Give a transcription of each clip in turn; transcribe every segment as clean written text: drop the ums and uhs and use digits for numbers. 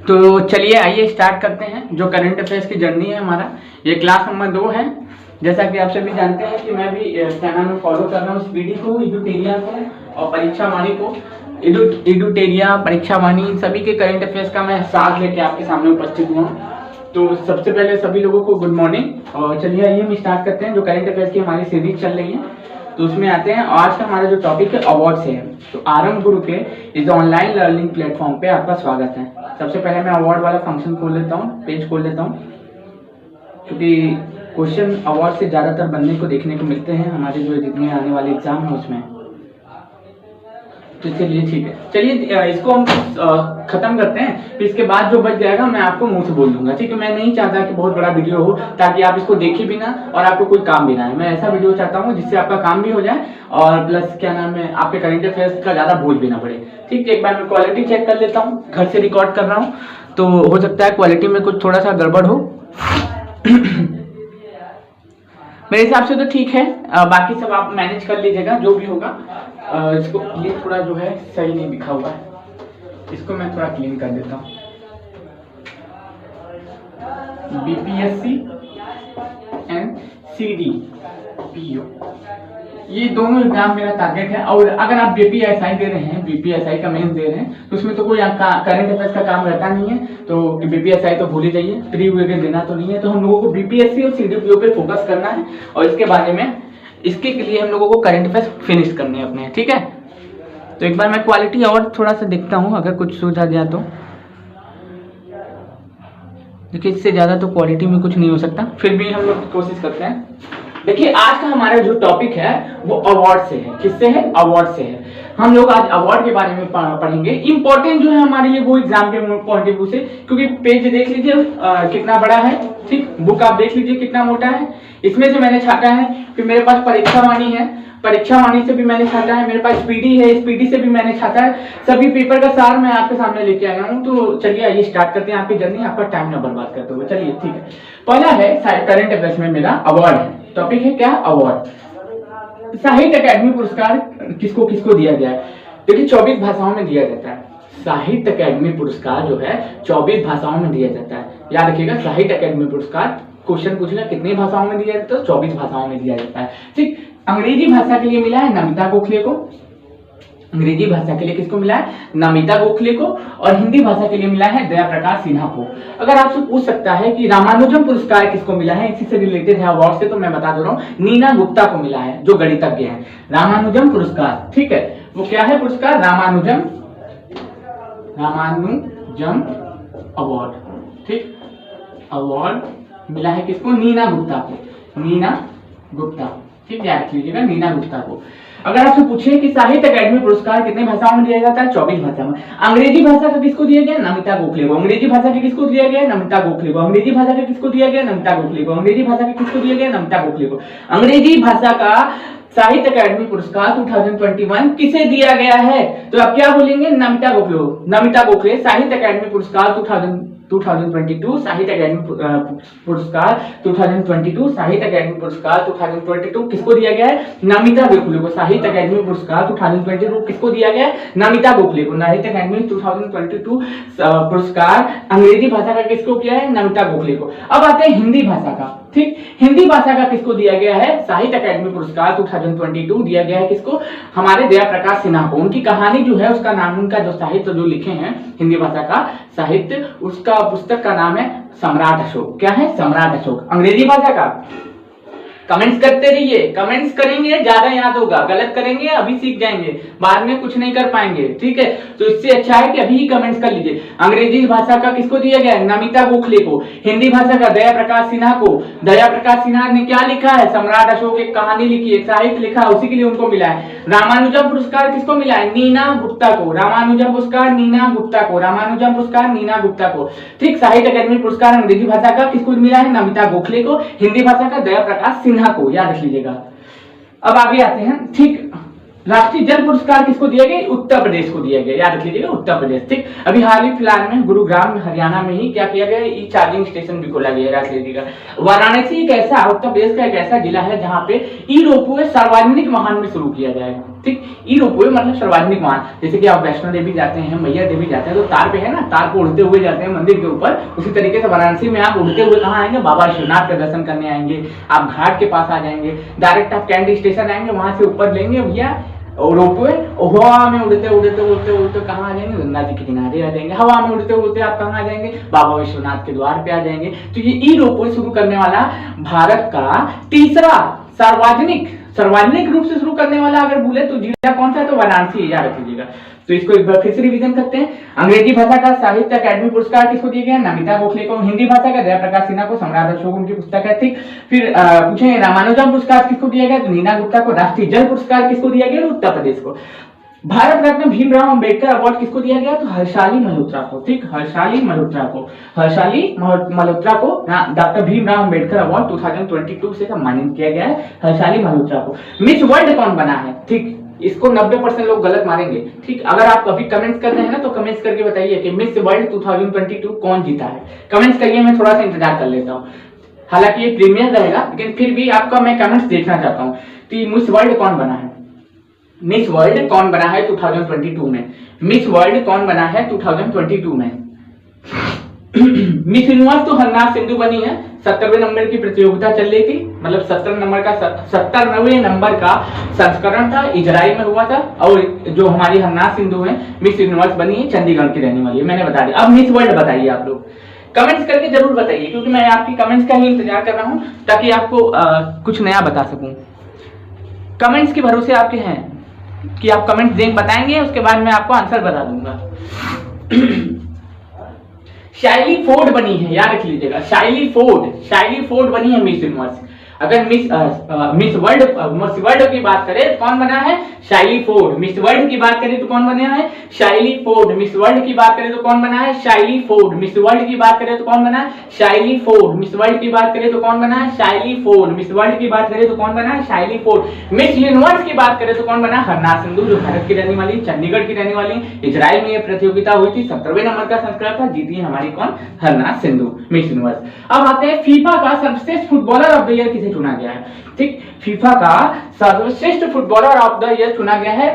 तो चलिए आइए स्टार्ट करते हैं। जो करंट अफेयर्स की जर्नी है हमारा, ये क्लास नंबर 2 है। जैसा कि आप सभी जानते हैं कि मैं भी चैनल में फॉलो कर रहा हूँ स्पीडी को, एडुटेरिया को और परीक्षा वाणी को। एडुटेरिया, परीक्षा वाणी सभी के करंट अफेयर्स का मैं साथ लेके आपके सामने उपस्थित हुआ हूँ। तो सबसे पहले सभी लोगों को गुड मॉर्निंग। और चलिए आइए हम स्टार्ट करते हैं। जो करंट अफेयर्स की हमारी सीरीज चल रही है तो उसमें आते हैं। आज का हमारा जो टॉपिक है अवार्ड से है। तो आरंभ गुरु के इस ऑनलाइन लर्निंग प्लेटफॉर्म पे आपका स्वागत है। सबसे पहले मैं अवार्ड वाला फंक्शन खोल लेता हूँ, पेज खोल लेता हूँ, क्योंकि क्वेश्चन अवार्ड से ज्यादातर बनने को देखने को मिलते हैं हमारे जो जितने आने वाले एग्जाम है उसमें। तो चलिए ठीक है, चलिए इसको हम खत्म करते हैं। फिर इसके बाद जो बच जाएगा मैं आपको मुंह से बोल दूंगा, ठीक है। मैं नहीं चाहता कि बहुत बड़ा वीडियो हो ताकि आप इसको देखे भी ना और आपको कोई काम भी ना है। मैं ऐसा वीडियो चाहता हूँ जिससे आपका काम भी हो जाए और प्लस क्या नाम है, आपके करंट अफेयर्स का ज्यादा बोझ भी ना पड़े। ठीक है, एक बार मैं क्वालिटी चेक कर लेता हूँ। घर से रिकॉर्ड कर रहा हूँ तो हो सकता है क्वालिटी में कुछ थोड़ा सा गड़बड़ हो। मेरे हिसाब से तो ठीक है, बाकी सब आप मैनेज कर लीजिएगा जो भी होगा। इसको ये थोड़ा जो है सही नहीं दिखा हुआ है, इसको मैं थोड़ा क्लीन कर देता हूँ। बीपीएससी एंड सीडीपीओ, ये दोनों एग्जाम मेरा टारगेट है। और अगर आप बीपीएसआई दे रहे हैं, बीपीएसआई का मेंस दे रहे हैं, तो उसमें तो कोई करंट अफेयर्स का काम रहता नहीं है। तो बीपीएसआई तो भूल ही जाइए, प्री वगैरह देना तो नहीं है। तो हम लोगों को बीपीएससी और सीडीपीओ पे फोकस करना है और इसके बारे में, इसके लिए हम लोगों को करंट अफेयर्स फिनिश करने अपने, ठीक है। तो एक बार मैं क्वालिटी और थोड़ा सा देखता हूँ, अगर कुछ सुविधा दिया तो। देखिए इससे ज्यादा तो क्वालिटी में कुछ नहीं हो सकता, फिर भी हम लोग कोशिश करते हैं। देखिए आज का हमारा जो टॉपिक है वो अवार्ड से है। किससे है? अवार्ड से है। हम लोग आज अवार्ड के बारे में पढ़ेंगे। इंपॉर्टेंट जो है हमारे लिए वो एग्जाम के पॉइंट ऑफ व्यू से, क्योंकि पेज देख लीजिए कितना बड़ा है, ठीक। बुक आप देख लीजिए कितना मोटा है। इसमें से मैंने छाटा है। फिर मेरे पास परीक्षा वाणी है, परीक्षा वाणी से भी मैंने छाटा है। मेरे पास स्पीडी है, स्पीडी से भी मैंने छाटा है। सभी पेपर का सार मैं आपके सामने लेके आया हूँ। तो चलिए आइए स्टार्ट करते हैं आपकी जर्नी, आपका टाइम ना बर्बाद करते हुए। चलिए ठीक है, पहला है करंट अफेयर्स में मेरा अवार्ड है। टॉपिक है क्या? अवार्ड। साहित्य अकादमी पुरस्कार किसको किसको दिया गया है? देखिए 24 भाषाओं में दिया जाता है। साहित्य अकादमी पुरस्कार जो है 24 भाषाओं में दिया जाता है। याद रखिएगा, साहित्य अकादमी पुरस्कार क्वेश्चन पूछेगा कितनी भाषाओं में दिया जाता है? 24 भाषाओं में दिया जाता है, ठीक। अंग्रेजी भाषा के लिए मिला है नमिता गोखले को। अंग्रेजी भाषा के लिए किसको मिला है? नमिता गोखले को। और हिंदी भाषा के लिए मिला है दया प्रकाश सिन्हा को। अगर आपसे पूछ सकता है कि रामानुजम पुरस्कार किसको मिला है, इसी से रिलेटेड है अवार्ड से, तो मैं बता दे रहा हूँ नीना गुप्ता को मिला है, जो गणितज्ञ है। रामानुजम पुरस्कार, ठीक है, वो क्या है पुरस्कार? रामानुजम अवार्ड, ठीक। अवार्ड मिला है किसको? नीना गुप्ता को। नीना गुप्ता, ठीक, याद रख लीजिएगा नीना गुप्ता को। अगर आपसे पूछे कि साहित्य अकादमी पुरस्कार कितने भाषाओं में दिया जाता है? 24 भाषा में। अंग्रेजी भाषा का किसको दिया गया? नमिता गोखले को। अंग्रेजी भाषा के किसको दिया गया? नमिता गोखले को। अंग्रेजी भाषा के किसको दिया गया? नमिता गोखले को। अंग्रेजी भाषा के किसको दिया गया? नमिता गोखले को। अंग्रेजी भाषा का साहित्य अकादमी पुरस्कार 2021 किसे दिया गया है? तो आप क्या बोलेंगे? नमिता गोखले। नमिता गोखले साहित्य अकादमी पुरस्कार 2022, साहित्य अकादमी पुरस्कार 2022, साहित्य अकादमी पुरस्कार 2022 किसको दिया गया है? नमिता गोखले को। साहित्य अकादमी पुरस्कार 2022 किसको दिया गया है? नमिता गोखले को। साहित्य अकादमी 2022 पुरस्कार अंग्रेजी भाषा का किसको किया है? नमिता गोखले को। अब आते हैं हिंदी भाषा का, ठीक। हिंदी भाषा का किसको दिया गया है? साहित्य अकादमी पुरस्कार 2022 दिया गया है किसको? हमारे दया प्रकाश सिन्हा को। उनकी कहानी जो है, उसका नाम, उनका जो साहित्य जो लिखे हैं हिंदी भाषा का साहित्य, उसका पुस्तक का नाम है सम्राट अशोक। क्या है? सम्राट अशोक। अंग्रेजी भाषा का कमेंट्स करते रहिए, कमेंट्स करेंगे ज्यादा याद होगा, गलत करेंगे अभी सीख जाएंगे, बाद में कुछ नहीं कर पाएंगे, ठीक है। तो इससे अच्छा है कि अभी ही कमेंट्स कर लीजिए। अंग्रेजी भाषा का किसको दिया गया है? नमिता गोखले को। हिंदी भाषा का दया प्रकाश सिन्हा को। दया प्रकाश सिन्हा ने क्या लिखा है? सम्राट अशोक, एक कहानी लिखी है, साहित्य लिखा, उसी के लिए उनको मिला है। रामानुजम पुरस्कार किसको मिला है? नीना गुप्ता को। रामानुजम पुरस्कार नीना गुप्ता को। रामानुजम पुरस्कार नीना गुप्ता को, ठीक। साहित्य अकादमी पुरस्कार अंग्रेजी भाषा का किसको मिला है? नमिता गोखले को। हिंदी भाषा का दया प्रकाश सिन्हा को, याद रख लीजिएगा। अब आगे आते हैं, ठीक। राष्ट्रीय जल पुरस्कार किसको दिया गया? उत्तर प्रदेश को दिया गया, याद रख लीजिएगा, उत्तर प्रदेश, ठीक। अभी हाल ही फिलहाल में गुरुग्राम हरियाणा में ही क्या किया गया? ई चार्जिंग स्टेशन भी खोला गया, याद लीजिएगा। वाराणसी एक ऐसा उत्तर प्रदेश का एक ऐसा जिला है जहां पे ई रोपवे सार्वजनिक वाहन में शुरू किया जाएगा, ठीक, ई रोपवे मतलब सार्वजनिक वाहन, जैसे कि आप वैष्णो देवी जाते हैं, मैया देवी जाते हैं तो तार पे है ना, तार को उड़ते हुए जाते हैं मंदिर के ऊपर, उसी तरीके से वाराणसी में आप उड़ते हुए कहाँ आएंगे, बाबा विश्वनाथ के दर्शन करने आएंगे, आप घाट के पास आ जाएंगे, डायरेक्ट आप कैंडी स्टेशन आएंगे, वहां से ऊपर लेंगे भैया और रोपवे, हवा में उड़ते उड़ते उड़ते उड़ते कहाँ आ जाएंगे, गंगा जी के किनारे आ जाएंगे, हवा में उड़ते उड़ते आप कहाँ आ जाएंगे, बाबा विश्वनाथ के द्वार पे आ जाएंगे। तो ये ई रोपवे शुरू करने वाला भारत का तीसरा सार्वजनिक रूप से शुरू करने वाला अगर बोले तो जिला कौन सा है, तो वाराणसी, याद रख लीजिएगा। तो इसको एक बार फिर से रिवीजन करते हैं। अंग्रेजी भाषा का साहित्य अकादमी पुरस्कार किसको दिया गया, नमिता गोखले को। हिंदी भाषा का जयप्रकाश सिन्हा को, सम्राट अशोक उनकी पुस्तक है, ठीक। फिर पूछे रामानुजम पुरस्कार किसको दिया गया, तो नीना गुप्ता को। राष्ट्रीय जल पुरस्कार किसको दिया गया, उत्तर प्रदेश को। भारत रत्न भीमराव अंबेडकर अवार्ड किसको दिया गया, तो हर्षाली मल्होत्रा को, ठीक, हर्षाली मल्होत्रा को डॉक्टर भीमराव अंबेडकर अवार्ड 2022 से सम्मानित किया गया है हर्षाली मल्होत्रा को। मिस वर्ल्ड कौन बना है, ठीक, इसको 90% लोग गलत मारेंगे, ठीक। अगर आप कभी कमेंट्स करते हैं ना तो कमेंट्स करके बताइए कि मिस वर्ल्ड 2022 कौन जीता है, कमेंट्स करिए, मैं थोड़ा सा इंतजार कर लेता हूँ। हालांकि ये प्रीमियर रहेगा लेकिन फिर भी आपका मैं कमेंट्स देखना चाहता हूँ कि मिस वर्ल्ड कौन बना है, मिस वर्ल्ड कौन बना है 2022 में, मिस वर्ल्ड कौन बना है 2022 में। मिस यूनिवर्स तो हरनाथ सिंधु बनी है, 70वें नंबर की प्रतियोगिता चल रही थी, मतलब 97 नंबर का संस्करण था, इजराइल में हुआ था। और जो हमारी हरनाथ सिंधु है मिस यूनिवर्स बनी है, चंडीगढ़ की रहने वाली है, मैंने बता दिया। अब मिस वर्ल्ड बताइए आप लोग, कमेंट्स करके जरूर बताइए, क्योंकि मैं आपकी कमेंट्स का ही इंतजार कर रहा हूं ताकि आपको कुछ नया बता सकूं। कमेंट्स के भरोसे आपके हैं कि आप कमेंट्स देख बताएंगे, उसके बाद मैं आपको आंसर बता दूंगा। शाइली फोर्ड बनी है, याद रख लीजिएगा, शाइली फोर्ड बनी है मिस यूनिवर्स। अगर मिस वर्ल्ड की बात करें तो कौन बना है, शाइली फोर्ड। मिस वर्ल्ड की बात करें तो कौन बना है, शाइली फोर्ड। मिस वर्ल्ड की बात करें तो कौन बना है, शाइली फोर्ड। मिस वर्ल्ड की बात करें तो कौन बना है, शाइली फोर्ड। मिस वर्ल्ड की बात करें तो कौन बना है, शाइली फोर्ड। मिस वर्ल्ड की बात करें तो कौन बना है, शाइली फोर्ड। मिस यूनिवर्स की बात करें तो कौन बना, हरनाथ सिंधु, जो भारत की रहने वाली, चंडीगढ़ की रहने वाली। इजराइल में यह प्रतियोगिता हुई थी, 17वें नंबर का संस्करण था, जीती हमारी कौन, हरनाथ सिंधु, मिस यूनिवर्स। अब आते हैं फीफा का सर्वश्रेष्ठ फुटबॉलर ऑफ द ईयर किसे चुना गया है, ठीक। फीफा का सर्वश्रेष्ठ फुटबॉलर ऑफ द ईयर चुना गया है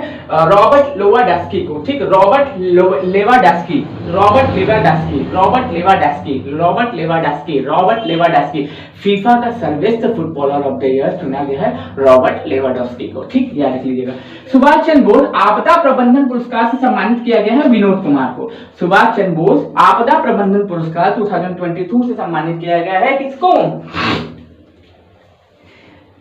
रॉबर्ट लेवांडोव्स्की को, ठीक, रॉबर्ट लेवांडोव्स्की। फीफा का सर्वश्रेष्ठ फुटबॉलर ऑफ द ईयर चुना गया है रॉबर्ट लेवांडोव्स्की को, ठीक, याद रख लीजिएगा। सुभाष चंद्र बोस आपदा प्रबंधन पुरस्कार से सम्मानित किया गया है विनोद कुमार को। सुभाष चंद्र बोस आपदा प्रबंधन पुरस्कार 2022 से सम्मानित किया गया है किसको,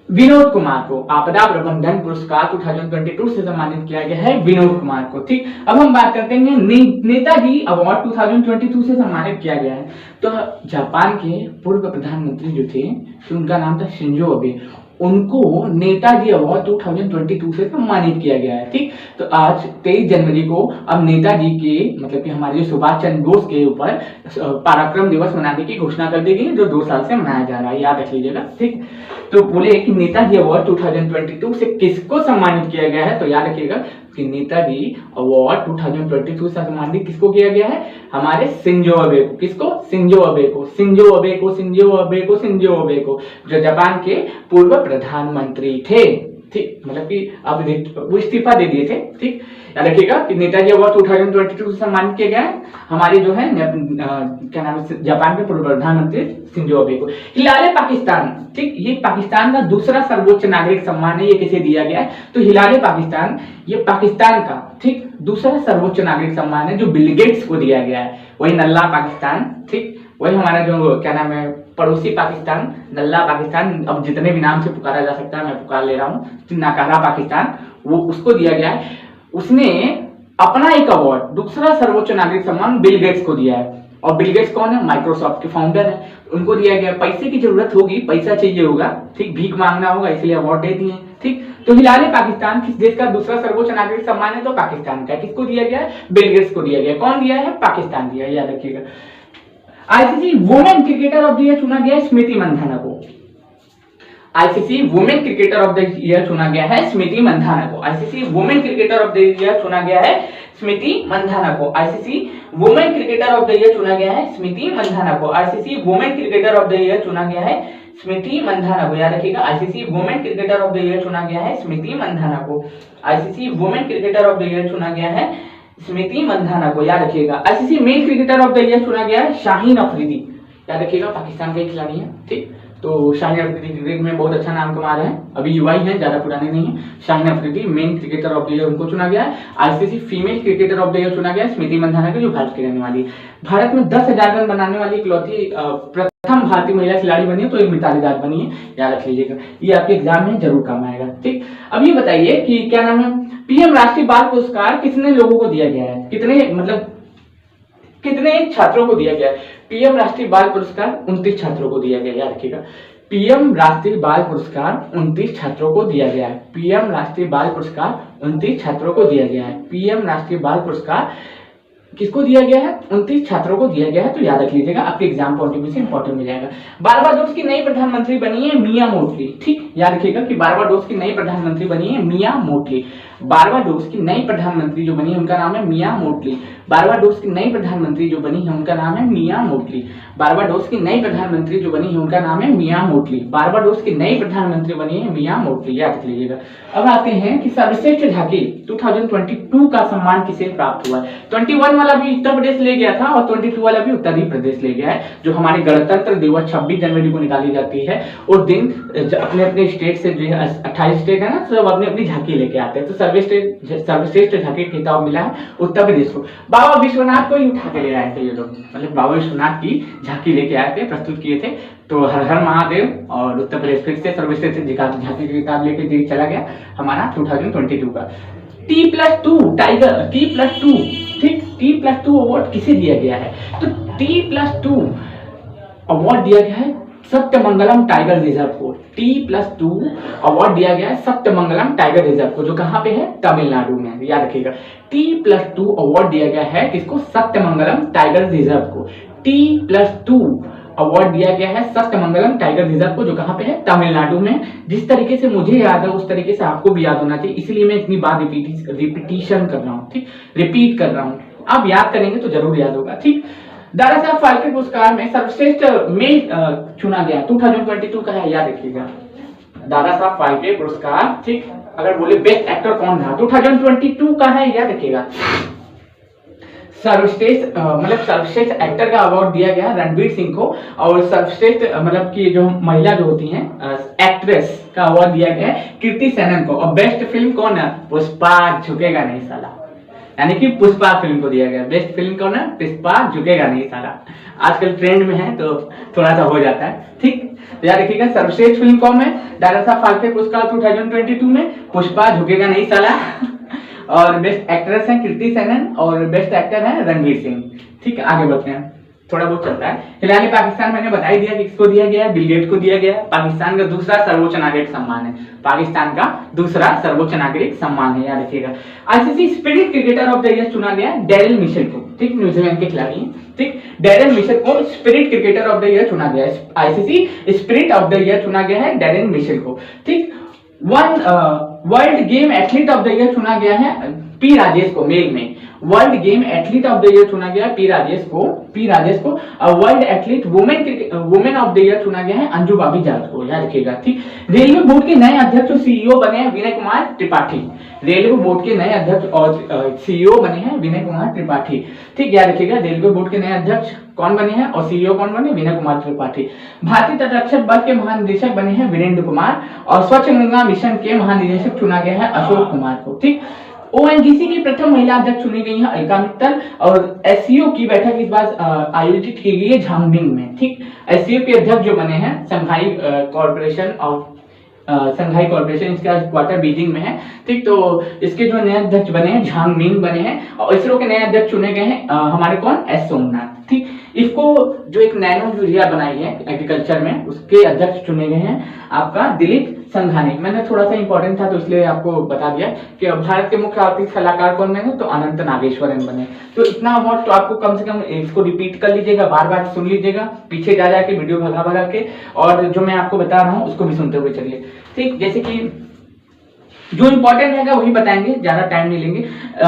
विनोद कुमार को। आपदा प्रबंधन पुरस्कार 2022 से सम्मानित किया गया है विनोद कुमार को, ठीक। अब हम बात करते हैं नेताजी अवार्ड 2022 से सम्मानित किया गया है। तो जापान के पूर्व प्रधानमंत्री जो थे, तो उनका नाम था शिंजो अबे, उनको नेताजी अवार्ड 2022 से सम्मानित किया गया है, ठीक। तो आज 23 जनवरी को अब नेताजी के मतलब कि हमारे जो सुभाष चंद्र बोस के ऊपर पराक्रम दिवस मनाने की घोषणा कर दी गई, जो 2 साल से मनाया जा रहा है, याद रख लीजिएगा, ठीक। तो बोले कि नेताजी अवार्ड 2022 से किसको सम्मानित किया गया है, तो याद रखिएगा कि नेताजी अवार्ड 2022 से सम्मानित किसको किया गया है, हमारे शिंजो अबे को। किसको, शिंजो अबे को, जो जापान के पूर्व प्रधानमंत्री थे, ठीक, मतलब कि अब वो इस्तीफा दे दिए थे, ठीक। याद रखिएगा कि नेताजी अवार्ड 2022 से सम्मानित किया गया है हमारे जो है क्या नाम है, जापान के पूर्व प्रधानमंत्री शिंजो अबे को। हिलाले पाकिस्तान, ठीक, ये पाकिस्तान का दूसरा सर्वोच्च नागरिक सम्मान है, ये किसे दिया गया है, तो हिलाले पाकिस्तान, ये पाकिस्तान का, ठीक, दूसरा सर्वोच्च नागरिक सम्मान है जो बिल गेट्स को दिया गया है। वही नल्ला पाकिस्तान, ठीक, वही हमारा जो क्या नाम है पड़ोसी पाकिस्तान, नल्ला पाकिस्तान, अब जितने भी नाम से पुकारा जा सकता है मैं पुकार ले रहा हूँ, नाकारा पाकिस्तान, वो उसको दिया गया है। उसने अपना एक अवार्ड, दूसरा सर्वोच्च नागरिक सम्मान बिल गेट्स को दिया है। और बिल गेट्स कौन है, माइक्रोसॉफ्ट के फाउंडर है, उनको दिया गया। पैसे की जरूरत होगी, पैसा चाहिए होगा, ठीक, भीख मांगना होगा, इसलिए अवार्ड दे दिए, ठीक। तो हिलाले पाकिस्तान किस देश का दूसरा सर्वोच्च नागरिक सम्मान है, तो पाकिस्तान का। किसको दिया गया है, बिल गेट्स को दिया गया। कौन दिया है, पाकिस्तान दिया, याद रखिएगा। ICC women cricketer of the year चुना गया है स्मृति मंधाना को। ICC women cricketer of the year चुना गया है स्मृति मंधाना को। ICC women cricketer of the year चुना गया है स्मृति मंधाना को। ICC women cricketer of the year चुना गया है स्मृति मंधाना को। ICC women cricketer of the year चुना गया है स्मृति मंधाना को, याद रखिएगा। ICC women cricketer of the year चुना गया है स्मृति मंधाना को। ICC women cricketer of the year चुना गया है स्मृति मंधाना को, याद रखिएगा। ICC male cricketer of the year चुना गया है शाहीन अफरीदी, याद रखिएगा, पाकिस्तान के खिलाड़ी हैं, ठीक। तो शाहीन अफरीदी क्रिकेट में बहुत अच्छा नाम कमा रहे हैं, अभी युवा ही हैं, ज्यादा पुराने नहीं है। Shaheen Afridi main cricketer of the year उनको चुना गया है। ICC female cricketer of the year चुना गया है स्मृति मंधाना को, जो भारत की रहने वाली है। भारत में 10,000 रन बनाने वाली इकलौती प्रथम भारतीय महिला खिलाड़ी बनी है, तो एक मिताली राज बनी है, याद रख लीजिएगा, ये आपके एग्जाम में जरूर काम आएगा, ठीक। अब ये बताइए कि क्या नाम है, पीएम राष्ट्रीय बाल पुरस्कार कितने लोगों को दिया गया है, कितने छात्रों को दिया गया है? पीएम राष्ट्रीय बाल पुरस्कार 29 छात्रों को दिया गया, याद रखिएगा। पीएम राष्ट्रीय बाल पुरस्कार 29 छात्रों को दिया गया है। पीएम राष्ट्रीय बाल पुरस्कार 29 छात्रों को दिया गया है। पीएम राष्ट्रीय बाल पुरस्कार किसको दिया गया है? 29 छात्रों को दिया गया है, तो याद रख लीजिएगा, आपके एग्जाम पॉइंट ऑफ व्यू से इंपॉर्टेंट मिल जाएगा। बारबाडोस की नई प्रधानमंत्री बनी है मिया मोटली, ठीक, याद रखिएगा कि बारबाडोस की नई प्रधानमंत्री बनी है मिया मोटली। बारबाडोस की नई प्रधानमंत्री जो बनी है उनका नाम है मिया मोटली। बारबाडोस की नई प्रधानमंत्री जो बनी है उनका नाम है मिया मोटली। बारबाडोस की नई प्रधानमंत्री जो बनी है उनका नाम है मिया मोटली। बारबाडोस की नई प्रधानमंत्री बनी है मिया मोटली, याद रख लीजिएगा। अब आते हैं कि सर्वश्रेष्ठ झांकी 2022 का सम्मान किसे प्राप्त हुआ है? 21 वाला भी उत्तर प्रदेश ले गया था और 22 वाला भी उत्तर प्रदेश ले गया है। जो हमारे गणतंत्र दिवस 26 जनवरी को निकाली जाती है और दिन अपने अपने स्टेट से, जो 28 स्टेट है ना, सब अपनी अपनी झांकी लेके आते हैं। तो सर्वश्रेष्ठ झांकी खिताब मिला है उत्तर प्रदेश को। बाबा विश्वनाथ को ही उठा के ले आए थे ये लोग, मतलब बाबा विश्वनाथ की झांकी लेके आए थे, प्रस्तुत किए थे। तो हर हर महादेव, और उत्तर प्रदेश फिर से सर्वश्रेष्ठ झांकी की किताब लेके चला गया हमारा 2022 का। T+2 टाइगर, T+2, ठीक, T+2 अवार्ड किसे दिया गया है? तो T+2 अवार्ड दिया गया है सत्यमंगलम टाइगर रिजर्व को। T+2 अवार्ड दिया गया है सत्यमंगलम टाइगर रिजर्व को, जो कहाँ पे है? तमिलनाडु में, याद रखिएगा। T+2 अवार्ड दिया गया है किसको? सत्यमंगलम टाइगर रिजर्व को। T+2 अवार्ड दिया गया है सत्यमंगलम टाइगर रिजर्व को, जो कहाँ पे है? तमिलनाडु में। जिस तरीके से मुझे याद है उस तरीके से आपको भी याद होना चाहिए, इसलिए मैं इतनी बार रिपीटिशन कर रहा हूँ, ठीक, रिपीट कर रहा हूँ। आप याद करेंगे तो जरूर याद होगा, ठीक। दादा साहब फाल्के पुरस्कार में सर्वश्रेष्ठ मेल चुना गया 2022 का है, याद रखिएगा। दादा साहब फाल्के पुरस्कार, ठीक, अगर बोले बेस्ट एक्टर कौन था 2022 का है, याद रखिएगा। सर्वश्रेष्ठ एक्टर का अवार्ड दिया गया रणवीर सिंह को, और सर्वश्रेष्ठ मतलब कि जो महिला जो होती हैं एक्ट्रेस का अवार्ड दिया गया है कीर्ति सेनन को। और बेस्ट फिल्म कौन है? पुष्पा झुकेगा नहीं साला, यानी कि पुष्पा फिल्म को दिया गया। बेस्ट फिल्म कौन है? पुष्पा झुकेगा नहीं साला, आजकल ट्रेंड में है तो थोड़ा सा हो जाता है, ठीक। तो याद रखिएगा सर्वश्रेष्ठ फिल्म कौन है? दादा साहब फाल्के पुरस्कार 2022 में पुष्पा झुकेगा नहीं साला। और बेस्ट एक्ट्रेस है कीर्ति सेनन, और बेस्ट एक्टर है रणवीर सिंह, ठीक है। आगे बढ़ते हैं, थोड़ा बहुत चलता है। फिलहाल पाकिस्तान मैंने बता ही दिया कि किसको दिया गया है, बिल गेट्स को दिया गया है। पाकिस्तान का दूसरा सर्वोच्च नागरिक सम्मान है, पाकिस्तान का दूसरा सर्वोच्च नागरिक सम्मान है, याद रखिएगा। ICC spirit cricketer of the year चुना गया डैरिल मिशेल को, ठीक, न्यूजीलैंड के खिलाड़ी हैं, ठीक। डैरिल मिशेल को spirit cricketer of the year चुना गया है। ICC spirit of the year चुना गया है डैरिल मिशेल को, ठीक। World game athlete of the year चुना गया है पी राजेश को, मेल में। World game athlete of the year चुना गया है पी राजेश को। World athlete women of the year चुना गया है अंजू बाबी जाट को, याद रखिएगा, ठीक। रेलवे बोर्ड के नए अध्यक्ष और सीईओ बने हैं विनय कुमार त्रिपाठी। रेलवे बोर्ड के नए अध्यक्ष और सीईओ बने हैं विनय कुमार त्रिपाठी, ठीक, याद रखिएगा। रेलवे बोर्ड के नए अध्यक्ष कौन बने हैं और सीईओ कौन बने? विनय कुमार त्रिपाठी। भारतीय तटरक्षक बल के महानिदेशक बने हैं वीरेंद्र कुमार, और स्वच्छ गंगा मिशन के महानिदेशक चुना गया है अशोक कुमार को, ठीक। ओएनजीसी की प्रथम महिला अध्यक्ष चुनी गई है अलका मित्तल, और एससीओ की बैठक इस बार आयोजित की गई है झांगबिंग में, ठीक। एससीओ के अध्यक्ष जो बने हैं शंघाई कॉर्पोरेशन, इसका क्वार्टर बीजिंग में है, ठीक। तो इसके जो नए अध्यक्ष बने हैं झांगबिंग बने हैं, और इसरो के नए अध्यक्ष चुने गए हैं हमारे कौन? एस सोमनाथ, ठीक। इसको जो एक नैनो यूरिया बनाई है एग्रीकल्चर में, उसके अध्यक्ष चुने गए हैं आपका दिलीप संघानी। मैंने थोड़ा सा इंपॉर्टेंट था तो इसलिए आपको बता दिया कि भारत के मुख्य आर्थिक सलाहकार कौन बने? तो अनंत नागेश्वरन बने। तो इतना अवार्ड तो आपको कम से कम इसको रिपीट कर लीजिएगा, बार बार सुन लीजिएगा, पीछे जा जाके वीडियो भगा के, और जो मैं आपको बता रहा हूँ उसको भी सुनते हुए चलिए, ठीक। जैसे कि जो इंपॉर्टेंट रहेगा वही बताएंगे, ज्यादा टाइम नहीं लेंगे।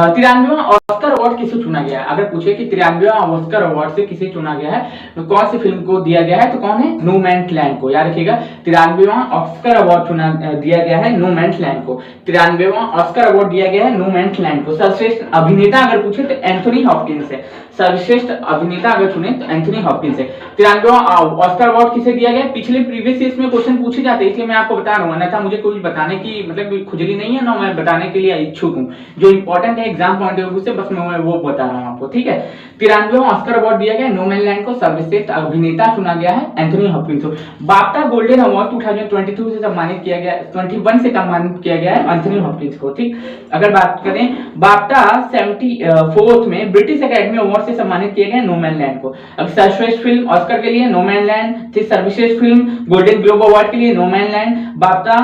93वां ऑस्कर अवार्ड किसे चुना गया है? अगर पूछे कि 93वां ऑस्कर अवार्ड से किसे चुना गया है, तो कौन सी फिल्म को दिया गया है, तो कौन है? नो मैन्स लैंड को। याद रखिएगा, 93वां ऑस्कर अवार्ड चुना दिया गया है नो मैन्स लैंड को। 93वां ऑस्कर अवार्ड दिया गया है नो मैन्स लैंड को। सर्वश्रेष्ठ अभिनेता अगर पूछे तो एंथोनी हॉपकिंस है। सर्वश्रेष्ठ अभिनेता अगर चुने तो एंथोनी हॉपकिंस है। 93वां ऑस्कर अवार्ड किसे दिया गया? पिछले प्रीवियस ईयर्स में क्वेश्चन पूछे जाते हैं, इसलिए मैं आपको बता रहा हूँ, अन्यथा मुझे कुछ बताने की मतलब खुजली नहीं है ना, मैं बताने के लिए इच्छुक हूँ। जो इंपॉर्टेंट है एग्जाम पॉइंट ऑफ व्यू से, बस मैं वो बता रहा हूँ आपको, ठीक है। 93वां ऑस्कर अवार्ड दिया गया नो मैन्स लैंड को। सर्वश्रेष्ठ अभिनेता चुना गया है एंथोनी हॉपकिंस को। बाफ्टा गोल्डन अवार्ड 2022 से सम्मानित किया गया, 21 से सम्मानित किया गया है एंथोनी हॉपकिंस को, ठीक। अगर बात करें बाफ्टा 74th में ब्रिटिश एकेडमी अवार्ड से सम्मानित किया गया नो मैन्स लैंड को। अब सर्वश्रेष्ठ फिल्म ऑस्कर के लिए नो मैन्स लैंड, फिर सर्वश्रेष्ठ फिल्म गोल्डन ग्लोब अवार्ड के लिए no man's land, BAFTA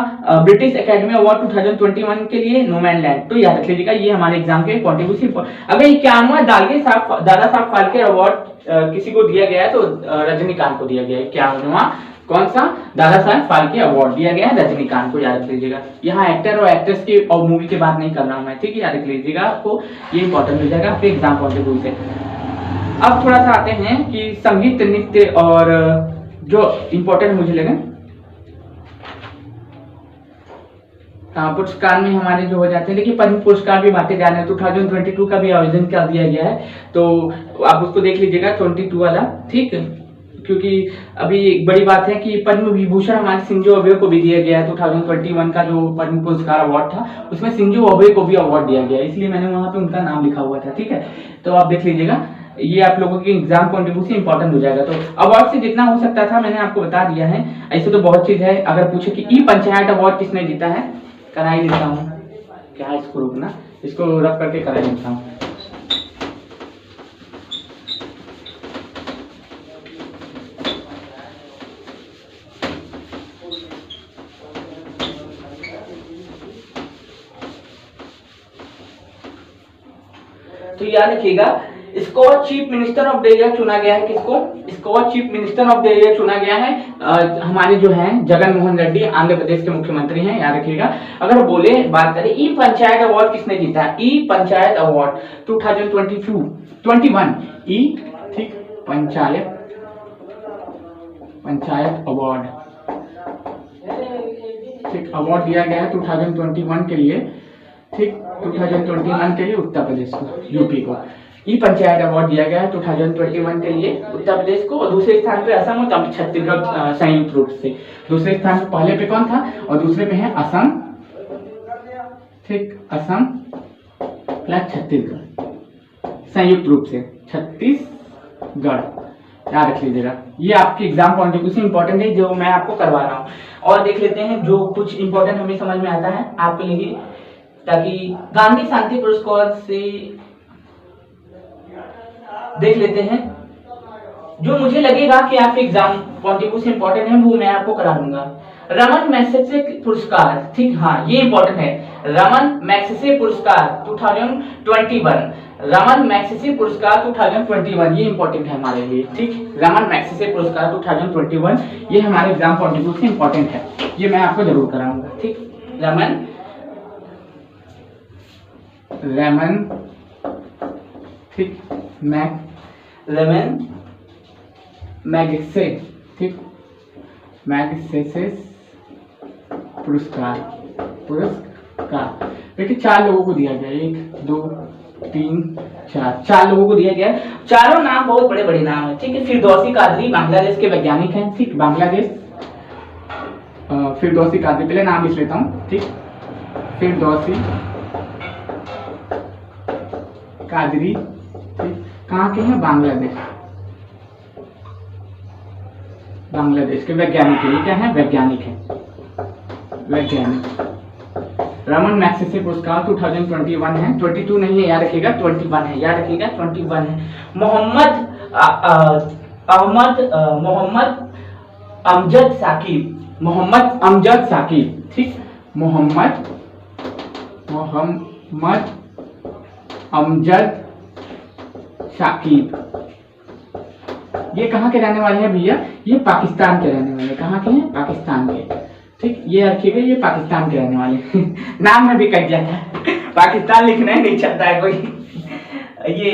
British academy award 2021 के लिए नो मैन्स लैंड। तो याद रख लीजिएगा, ये हमारे एग्जाम के कॉन्ट्रीब्यूशन। अगर 91वां दादा साहब फाल्के अवार्ड किसी को दिया गया है तो रजनीकांत को दिया गया है। 91वां कौन सा? दादा साहब फाल्के अवार्ड दिया गया है रजनीकांत को, याद रख लीजिएगा। यहाँ एक्टर और एक्ट्रेस की और मूवी की बात नहीं कर रहा हूँ मैं, ठीक है, याद रख लीजिएगा, आपको ये इंपॉर्टेंट मिल जाएगा आपके एग्जाम पॉइंट ऑफ व्यू से। अब थोड़ा सा आते हैं कि संगीत, नृत्य और जो इंपॉर्टेंट मुझे लगे पुरस्कार में हमारे जो हो जाते हैं। देखिए पद्म पुरस्कार भी बांटे जा रहे हैं, 2022 का भी आयोजन कर दिया गया है, तो आप उसको देख लीजिएगा 22 वाला, ठीक। क्योंकि अभी एक बड़ी बात है कि पद्म विभूषण हमारे शिंजो अबे को भी दिया गया है। 2021 का जो पद्म पुरस्कार अवार्ड था उसमें शिंजो अबे को भी अवार्ड दिया गया है, इसलिए मैंने वहां पे उनका नाम लिखा हुआ था, ठीक है। तो आप देख लीजिएगा, ये आप लोगों के एग्जाम पॉइंट से इंपॉर्टेंट हो जाएगा। तो अवार्ड से जितना हो सकता था मैंने आपको बता दिया है। ऐसे तो बहुत चीज है। अगर पूछे कि ई पंचायत अवार्ड किसने जीता है, करा ही देता हूँ, क्या इसको रुकना, इसको रख करके करा देता हूँ। तो याद रखिएगा, इसको chief minister of the year चुना गया है। किसको? इसको chief minister of the year चुना गया है हमारे जो हैं जगन मोहन रेड्डी, आंध्र प्रदेश के मुख्यमंत्री हैं, याद रखिएगा। अगर बोले बात करें ई पंचायत अवार्ड किसने जीता है, ई पंचायत अवार्ड 2021 ई, ठीक, पंचायत अवार्ड, ठीक, अवार्ड दिया गया है 2021 के लिए, ठीक, 2021 के लिए उत्तर प्रदेश को, यूपी को ई पंचायत अवार्ड दिया गया है 2021 के लिए उत्तर प्रदेश को। और दूसरे स्थान पे असम और छत्तीसगढ़ संयुक्त रूप से। दूसरे स्थान पे पहले पे कौन था और दूसरे पे है असम, ठीक, असम प्लस छत्तीसगढ़ संयुक्त रूप से, छत्तीसगढ़, याद रख लीजिएगा। ये आपके एग्जाम पॉइंट ऑफ व्यू से इंपॉर्टेंट है जो मैं आपको करवा रहा हूँ। और देख लेते हैं जो कुछ इंपॉर्टेंट हमें समझ में आता है आपके लिए, ताकि गांधी शांति पुरस्कार से देख लेते हैं जो मुझे लगेगा कि आपके एग्जाम पॉइंट ऑफ व्यू से इंपॉर्टेंट है, वो मैं आपको करा दूंगा। रमन मैग्सेसे पुरस्कार, ठीक, हाँ ये इंपॉर्टेंट है। रमन मैग्सेसे पुरस्कार 2021, रमन मैग्सेसे पुरस्कार 2021, ये इंपॉर्टेंट है हमारे लिए, ठीक। रमन मैग्सेसे पुरस्कार 2021 ये हमारे एग्जाम पॉइंट ऑफ व्यू से इंपॉर्टेंट है, ये मैं आपको जरूर कराऊंगा, ठीक। रमन, ठीक, रमन मैग्सेसे, ठीक, मैग्सेसे पुरस्कार देखिए 4 लोगों को दिया गया, 1 2 3 4 लोगों को दिया गया। चारों नाम बहुत बड़े बड़े नाम है, ठीक है। फिरदौसी कादरी बांग्लादेश के वैज्ञानिक हैं, ठीक, बांग्लादेश, फिरदौसी कादरी, पहले नाम लिख लेता हूँ, ठीक, फिरदौसी कादरी, ठीक, कहाँ के हैं? बांग्लादेश के वैज्ञानिक है। ये क्या है? वैज्ञानिक है, वैज्ञानिक। रमन मैग्सेसे पुरस्कार 2021 है, 22 नहीं है, याद रखिएगा 21 है, याद रखिएगा 21 है। मोहम्मद अमजद साकिब, ठीक, मोहम्मद अमजद साकिब, ये कहाँ के रहने वाले हैं भैया? ये पाकिस्तान के रहने वाले। कहाँ के हैं? पाकिस्तान के, ठीक, ये रखिएगा, ये पाकिस्तान के रहने वाले नाम में भी कट जाता है पाकिस्तान लिखना ही नहीं चाहता है कोई। ये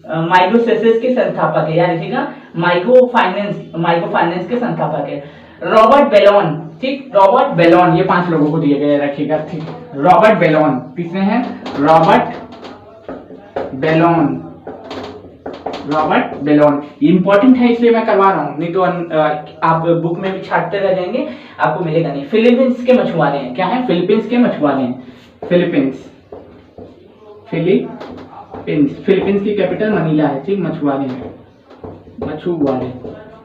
माइक्रोसेसेस के संस्थापक है, याद रखिएगा, माइक्रो फाइनेंस के संस्थापक है रॉबर्ट बेलोन। ठीक, रॉबर्ट बेलोन, ये 5 लोगों को दिए गए, रखिएगा। ठीक, रॉबर्ट बेलोन, किसने हैं? Robert Ballon. Robert Ballon important है इसलिए मैं करवा रहा हूँ, नहीं तो आप बुक में भी छाटते रह जाएंगे, आपको मिलेगा नहीं। फिलीपींस के मछुआरे हैं, क्या है? फिलीपींस के मछुआरे हैं। फिलीपींस की कैपिटल मनीला है। ठीक, मछुआरे हैं, मछुआरे।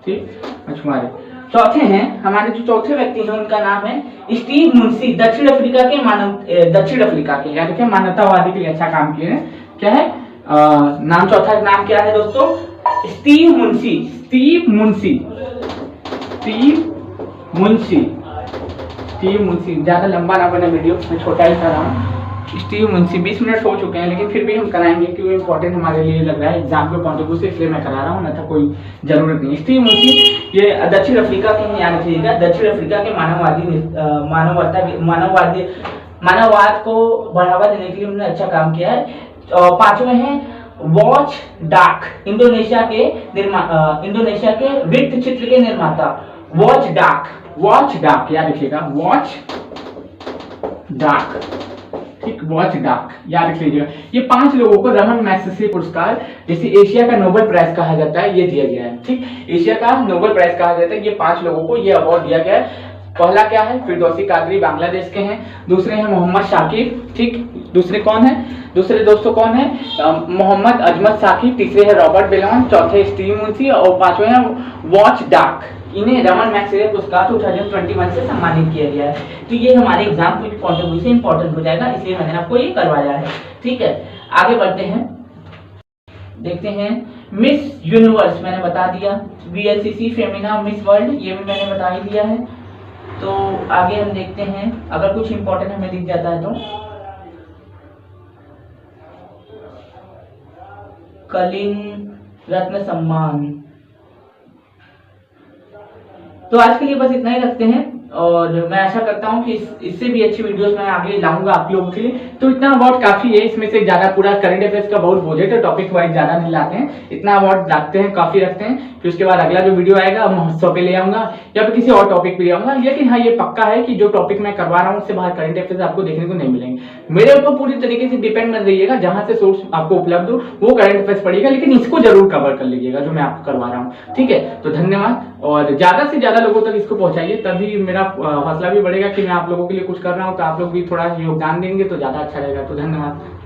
ठीक, मछुआरे। चौथे हैं हमारे, जो चौथे व्यक्ति हैं उनका नाम है स्टीव मुनसी, दक्षिण अफ्रीका के यानी कि मानवतावादी के लिए अच्छा काम किए हैं। क्या है नाम? चौथा नाम क्या है दोस्तों? स्टीव मुनसी। ज्यादा लंबा ना बने वीडियो, मैं छोटा ही कर रहा हूँ। स्टीव मुनसी 20 मिनट हो चुके हैं, लेकिन फिर भी हम कराएंगे क्योंकि इम्पोर्टेंट हमारे लिए लग रहा है एग्जाम के पॉइंट ऑफ व्यू से, इसलिए मैं करा रहा हूँ, अन्यथा कोई जरूरत नहीं। स्टीव मुनसी ये दक्षिण अफ्रीका के हैं, याद रखिएगा, दक्षिण अफ्रीका के मानववाद को बढ़ावा देने के लिए उन्होंने अच्छा काम किया है। 5वें हैं वॉच डाक, इंडोनेशिया के वृत्त चित्र के निर्माता। वॉच डाक याद रखिएगा, वॉच डाक। ठीक, वॉच डाक याद रख लीजिएगा। ये 5 लोगों को रमन मैग्सेसे पुरस्कार, जिसे एशिया का नोबेल प्राइज कहा जाता है, ये दिया गया है। ठीक, एशिया का नोबेल प्राइज कहा जाता है, ये 5 लोगों को ये अवार्ड दिया गया है। पहला क्या है? फिरदौसी कादरी, बांग्लादेश के हैं। दूसरे हैं मोहम्मद शाकिब। ठीक, दूसरे कौन है? दूसरे दोस्तों कौन है? मोहम्मद अजमत साकिब। तीसरे है रॉबर्ट बेलोन। चौथे स्टीव मुनसी और 5वें हैं वॉच डाक। इन्हें रमन मैग्सेसे पुरस्कार 2021 से सम्मानित किया गया है। तो ये हमारे एग्जाम के पॉइंट ऑफ व्यू से इंपॉर्टेंट हो जाएगा, इसलिए मैंने आपको ये करवाया है। ठीक है, आगे बढ़ते हैं, देखते हैं मिस यूनिवर्स मैंने बता दिया, VLCC फेमिना मिस वर्ल्ड ये भी मैंने बता ही दिया है। तो आगे हम देखते हैं, अगर कुछ इंपॉर्टेंट हमें दिख जाता है तो कलिंग रत्न सम्मान। तो आज के लिए बस इतना ही रखते हैं, और मैं आशा करता हूं कि इससे भी अच्छी वीडियोस मैं आगे लाऊंगा आप लोगों के लिए। तो इतना अवार्ड काफी है, इसमें से ज्यादा पूरा करंट अफेयर्स का बहुत बोझ है, तो टॉपिक वाइज ज्यादा नहीं लाते हैं, इतना अवार्ड लाते हैं, काफी रखते हैं। फिर उसके बाद अगला जो वीडियो आएगा महोत्सव पे ले आऊंगा या फिर किसी और टॉपिक पे ले आऊंगा। लेकिन हाँ, ये पक्का है कि जो टॉपिक मैं करवा रहा हूँ उससे बाहर करंट अफेयर्स आपको देखने को नहीं मिलेंगे। मेरे ऊपर पूरी तरीके से डिपेंड मत रहिएगा, जहां से सोर्स आपको उपलब्ध हो वो करंट अफेयर्स पढ़िएगा, लेकिन इसको जरूर कवर कर लीजिएगा जो मैं आपको करवा रहा हूँ। ठीक है, तो धन्यवाद, और ज्यादा से ज्यादा लोगों तक इसको पहुंचाइए, तभी मेरा हौसला भी बढ़ेगा कि मैं आप लोगों के लिए कुछ कर रहा हूँ। तो आप लोग भी थोड़ा योगदान देंगे तो ज्यादा अच्छा रहेगा। तो धन्यवाद।